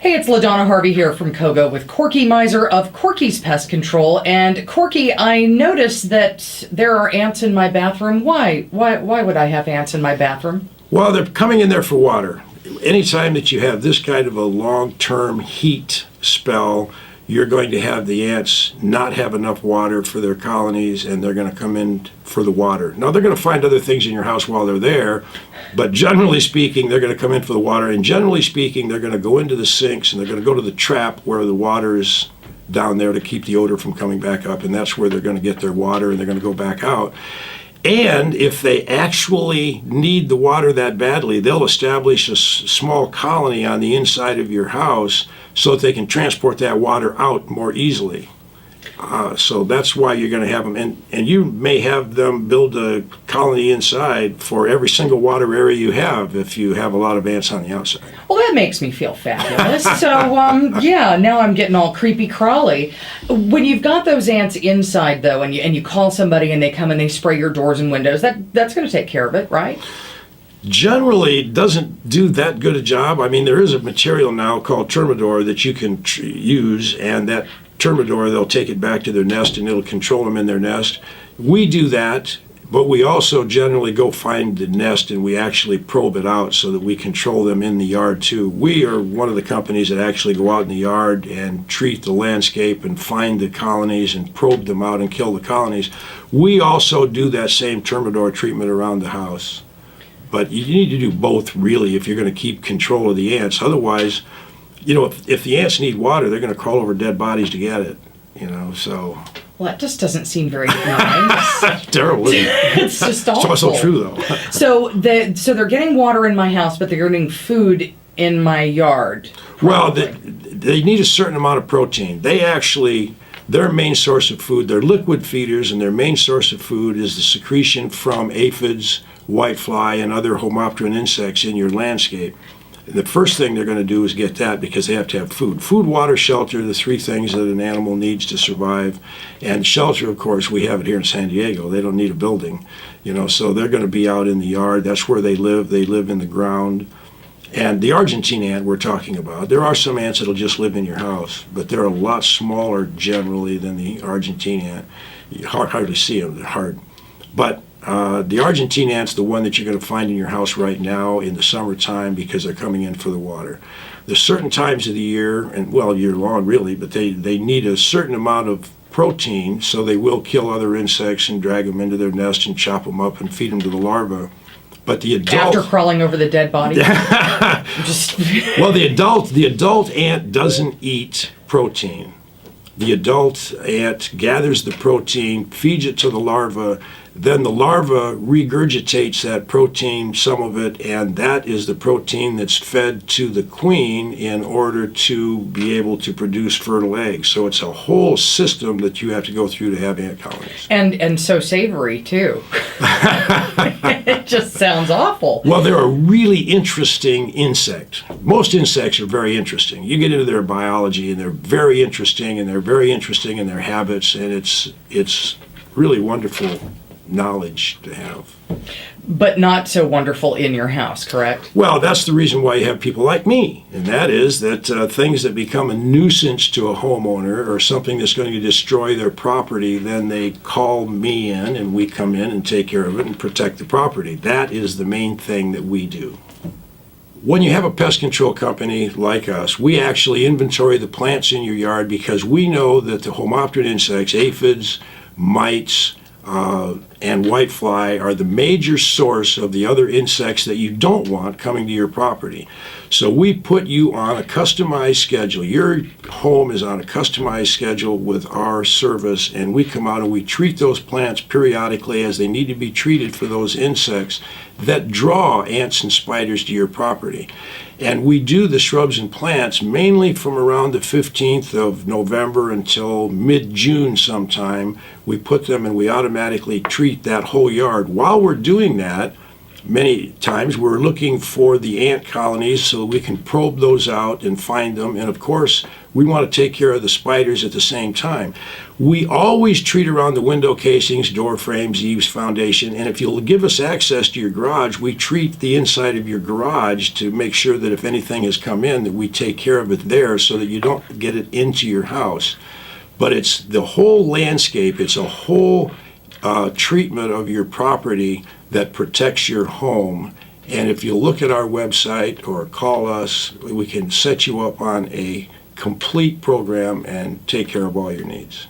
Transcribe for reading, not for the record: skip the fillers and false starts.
Hey, it's LaDonna Harvey here from Kogo with Corky Mizer of Corkys Pest Control. And Corky, I noticed that there are ants in my bathroom. Why? Why would I have ants in my bathroom? Well, they're coming in there for water. Anytime that you have this kind of a long-term heat spell, you're going to have the ants not have enough water for their colonies, and they're going to come in for the water. Now, they're going to find other things in your house while they're there, but generally speaking, they're going to come in for the water, and generally speaking, they're going to go into the sinks, and they're going to go to the trap where the water is down there to keep the odor from coming back up, and that's where they're going to get their water, and they're going to go back out. And if they actually need the water that badly, they'll establish a small colony on the inside of your house so that they can transport that water out more easily. So that's why you're going to have them. And you may have them build a colony inside for every single water area you have if you have a lot of ants on the outside. Well, that makes me feel fabulous. So, yeah, now I'm getting all creepy crawly. When you've got those ants inside, though, and you call somebody and they come and they spray your doors and windows, that's going to take care of it, right? Generally doesn't do that good a job. I mean, there is a material now called Termidor that you can use, and that Termidor, they'll take it back to their nest and it'll control them in their nest. We do that, but we also generally go find the nest and we actually probe it out so that we control them in the yard too. We are one of the companies that actually go out in the yard and treat the landscape and find the colonies and probe them out and kill the colonies. We also do that same Termidor treatment around the house. But you need to do both, really, if you're going to keep control of the ants. Otherwise, you know, if the ants need water, they're going to crawl over dead bodies to get it, you know, so. Well, that just doesn't seem very nice. Terrible, isn't it? It's just awful. It's also true, though. So they're getting water in my house, but they're getting food in my yard. Well, they need a certain amount of protein. Their main source of food, they're liquid feeders, and their main source of food is the secretion from aphids, whitefly, and other homopteran insects in your landscape. The first thing they're going to do is get that because they have to have food. Food, water, shelter, the three things that an animal needs to survive. And shelter, of course, we have it here in San Diego. They don't need a building, you know, so they're going to be out in the yard. That's where they live. They live in the ground. And the Argentine ant we're talking about, there are some ants that'll just live in your house, but they're a lot smaller generally than the Argentine ant. You hardly see them. They're hard. But the Argentine ant's the one that you're going to find in your house right now in the summertime because they're coming in for the water. There's certain times of the year, and well, year long really, but they need a certain amount of protein, so they will kill other insects and drag them into their nest and chop them up and feed them to the larvae. But the adult, after crawling over the dead body. Well, the adult ant doesn't eat protein. The adult ant gathers the protein, feeds it to the larva, then the larva regurgitates that protein, some of it, and that is the protein that's fed to the queen in order to be able to produce fertile eggs. So it's a whole system that you have to go through to have ant colonies. And so savory, too. It just sounds awful. Well, they're a really interesting insect. Most insects are very interesting. You get into their biology, and they're very interesting, and they're very interesting in their habits, and it's really wonderful knowledge to have. But not so wonderful in your house, correct? Well, that's the reason why you have people like me, and that is that things that become a nuisance to a homeowner or something that's going to destroy their property, then they call me in and we come in and take care of it and protect the property. That is the main thing that we do. When you have a pest control company like us, we actually inventory the plants in your yard because we know that the homopteran insects, aphids, mites, and whitefly are the major source of the other insects that you don't want coming to your property. So we put you on a customized schedule. Your home is on a customized schedule with our service, and we come out and we treat those plants periodically as they need to be treated for those insects that draw ants and spiders to your property. And we do the shrubs and plants mainly from around the 15th of November until mid-June sometime. We put them and we automatically treat that whole yard. While we're doing that, Many times we're looking for the ant colonies so we can probe those out and find them. And of course, we want to take care of the spiders at the same time. We always treat around the window casings, door frames, eaves, foundation. And if you'll give us access to your garage, we treat the inside of your garage to make sure that if anything has come in, that we take care of it there so that you don't get it into your house. But it's the whole landscape, it's a whole treatment of your property that protects your home. And if you look at our website or call us, we can set you up on a complete program and take care of all your needs.